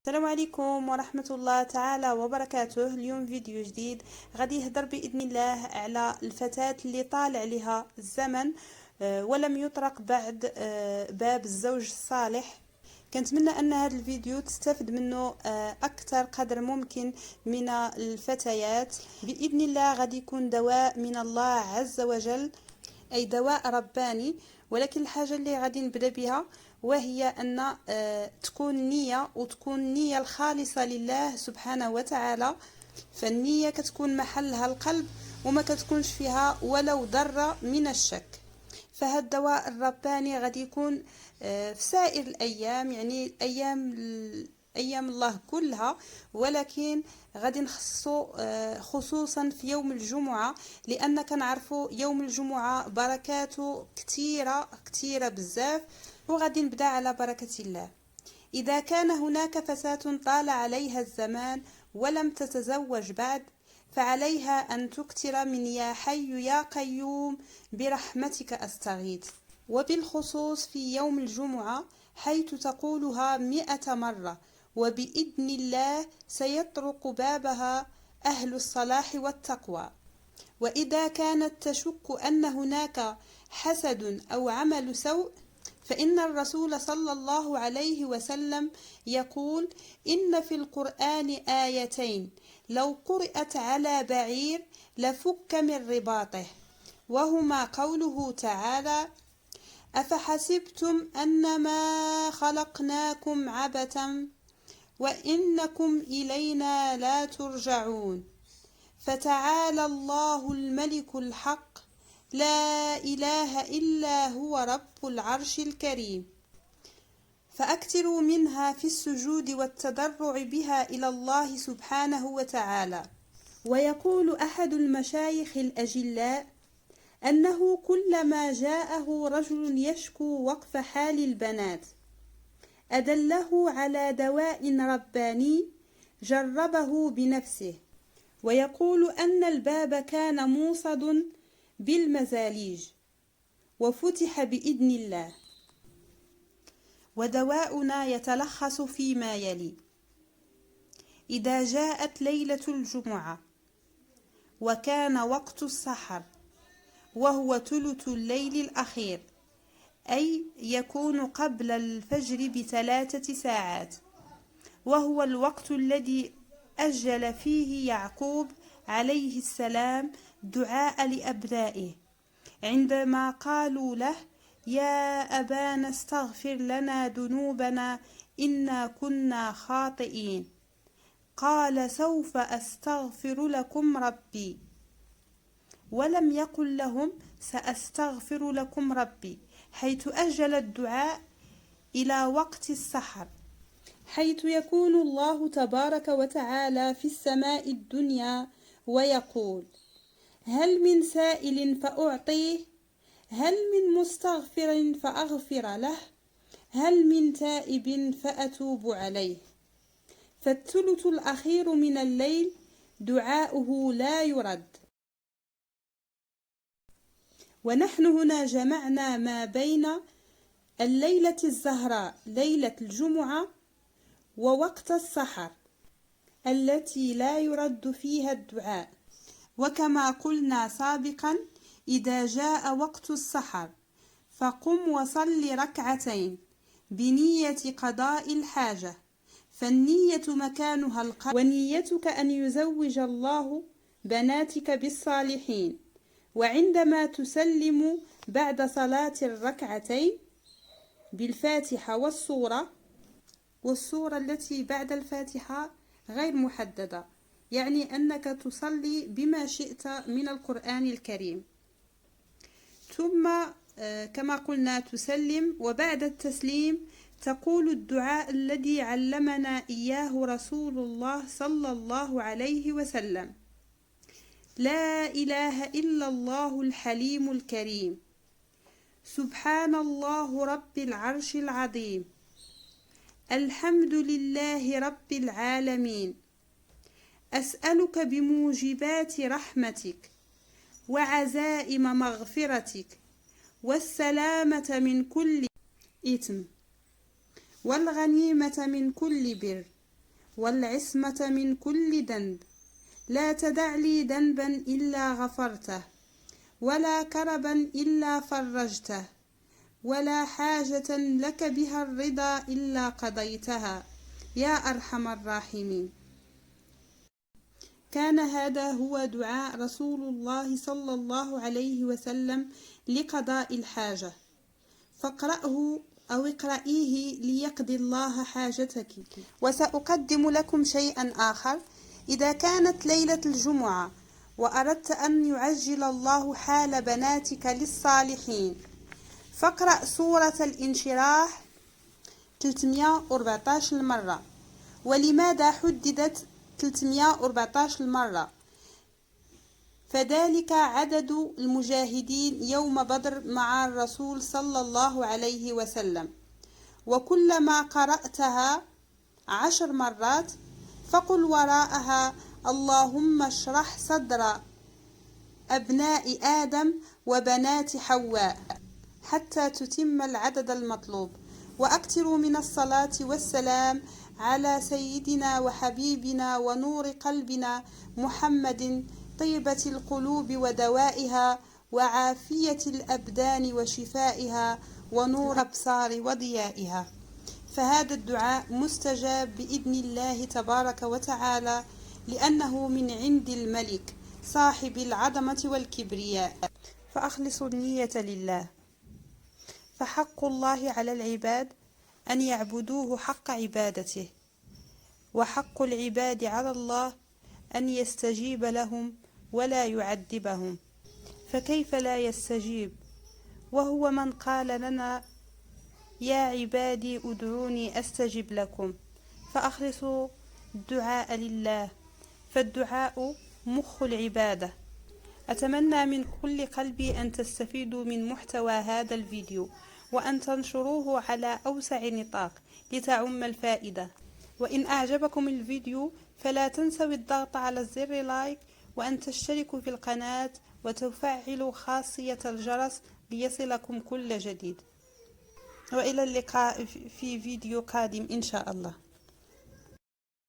السلام عليكم ورحمة الله تعالى وبركاته. اليوم فيديو جديد غادي يهضر بإذن الله على الفتاة اللي طال عليها الزمن ولم يطرق بعد باب الزوج الصالح. كنتمنى أن هذا الفيديو تستفد منه أكثر قدر ممكن من الفتيات. بإذن الله غادي يكون دواء من الله عز وجل، أي دواء رباني. ولكن الحاجة اللي غادي نبدأ بها وهي أن تكون نية، وتكون نية الخالصة لله سبحانه وتعالى. فالنية كتكون محلها القلب وما كتكونش فيها ولو ذرة من الشك. فهذا الدواء الرباني غادي يكون في سائر الأيام، يعني أيام الله كلها، ولكن غادي نخصو خصوصا في يوم الجمعة، لأن كنعرفوا يوم الجمعة بركاته كثيرة بزاف. وغادي نبدأ على بركة الله. إذا كان هناك فتاة طال عليها الزمان ولم تتزوج بعد، فعليها أن تكثر من يا حي يا قيوم برحمتك أستغيث، وبالخصوص في يوم الجمعة، حيث تقولها 100 مرة، وبإذن الله سيطرق بابها أهل الصلاح والتقوى. وإذا كانت تشك أن هناك حسد أو عمل سوء، فإن الرسول صلى الله عليه وسلم يقول: إن في القرآن آيتين لو قرأت على بعير لفك من رباطه، وهما قوله تعالى: أفحسبتم أنما خلقناكم عبثا وإنكم إلينا لا ترجعون، فتعالى الله الملك الحق، لا إله إلا هو رب العرش الكريم. فأكثروا منها في السجود والتضرع بها إلى الله سبحانه وتعالى. ويقول أحد المشايخ الأجلاء أنه كلما جاءه رجل يشكو وقف حال البنات أدله على دواء رباني جربه بنفسه. ويقول أن الباب كان موصد بالمزاليج وفتح بإذن الله. ودواؤنا يتلخص فيما يلي: إذا جاءت ليلة الجمعة وكان وقت السحر وهو ثلث الليل الأخير، أي يكون قبل الفجر ب3 ساعات، وهو الوقت الذي أجل فيه يعقوب عليه السلام دعاء لأبنائه عندما قالوا له: يا أبانا استغفر لنا ذنوبنا إنا كنا خاطئين. قال: سوف أستغفر لكم ربي. ولم يقل لهم سأستغفر لكم ربي، حيث أجل الدعاء إلى وقت السحر، حيث يكون الله تبارك وتعالى في السماء الدنيا ويقول: هل من سائل فأعطيه، هل من مستغفر فأغفر له، هل من تائب فأتوب عليه. فالثلث الأخير من الليل دعاؤه لا يرد. ونحن هنا جمعنا ما بين الليلة الزهراء ليلة الجمعة ووقت السحر التي لا يرد فيها الدعاء. وكما قلنا سابقا، إذا جاء وقت السحر فقم وصل ركعتين بنية قضاء الحاجة، فالنية مكانها القلب، ونيتك أن يزوج الله بناتك بالصالحين. وعندما تسلم بعد صلاة الركعتين بالفاتحة والسورة التي بعد الفاتحة غير محددة، يعني أنك تصلي بما شئت من القرآن الكريم. ثم كما قلنا تسلم، وبعد التسليم تقول الدعاء الذي علمنا إياه رسول الله صلى الله عليه وسلم: لا إله إلا الله الحليم الكريم، سبحان الله رب العرش العظيم، الحمد لله رب العالمين، أسألك بموجبات رحمتك وعزائم مغفرتك والسلامة من كل إثم والغنيمة من كل بر والعصمة من كل ذنب. لا تدع لي ذنبا إلا غفرته، ولا كربا إلا فرجته، ولا حاجة لك بها الرضا إلا قضيتها يا أرحم الراحمين. كان هذا هو دعاء رسول الله صلى الله عليه وسلم لقضاء الحاجة، فاقرأه أو اقرأيه ليقضي الله حاجتك. وسأقدم لكم شيئا آخر. إذا كانت ليلة الجمعة وأردت أن يعجل الله حال بناتك للصالحين، فاقرأ سورة الانشراح 314 مرة. ولماذا حددت 314 مرة؟ فذلك عدد المجاهدين يوم بدر مع الرسول صلى الله عليه وسلم. وكلما قرأتها 10 مرات فقل وراءها اللهم اشرح صدر أبناء آدم وبنات حواء حتى تتم العدد المطلوب. وأكثروا من الصلاة والسلام على سيدنا وحبيبنا ونور قلبنا محمد، طيبة القلوب ودوائها، وعافية الأبدان وشفائها، ونور الأبصار وضيائها. فهذا الدعاء مستجاب بإذن الله تبارك وتعالى، لأنه من عند الملك صاحب العظمة والكبرياء. فأخلصوا النية لله. فحق الله على العباد أن يعبدوه حق عبادته، وحق العباد على الله أن يستجيب لهم ولا يعذبهم. فكيف لا يستجيب وهو من قال لنا يا عبادي ادعوني أستجب لكم؟ فأخلصوا الدعاء لله، فالدعاء مخ العبادة. أتمنى من كل قلبي أن تستفيدوا من محتوى هذا الفيديو، وأن تنشروه على أوسع نطاق لتعم الفائدة. وإن أعجبكم الفيديو فلا تنسوا الضغط على زر لايك، وأن تشتركوا في القناة وتفعلوا خاصية الجرس ليصلكم كل جديد. وإلى اللقاء في فيديو قادم إن شاء الله.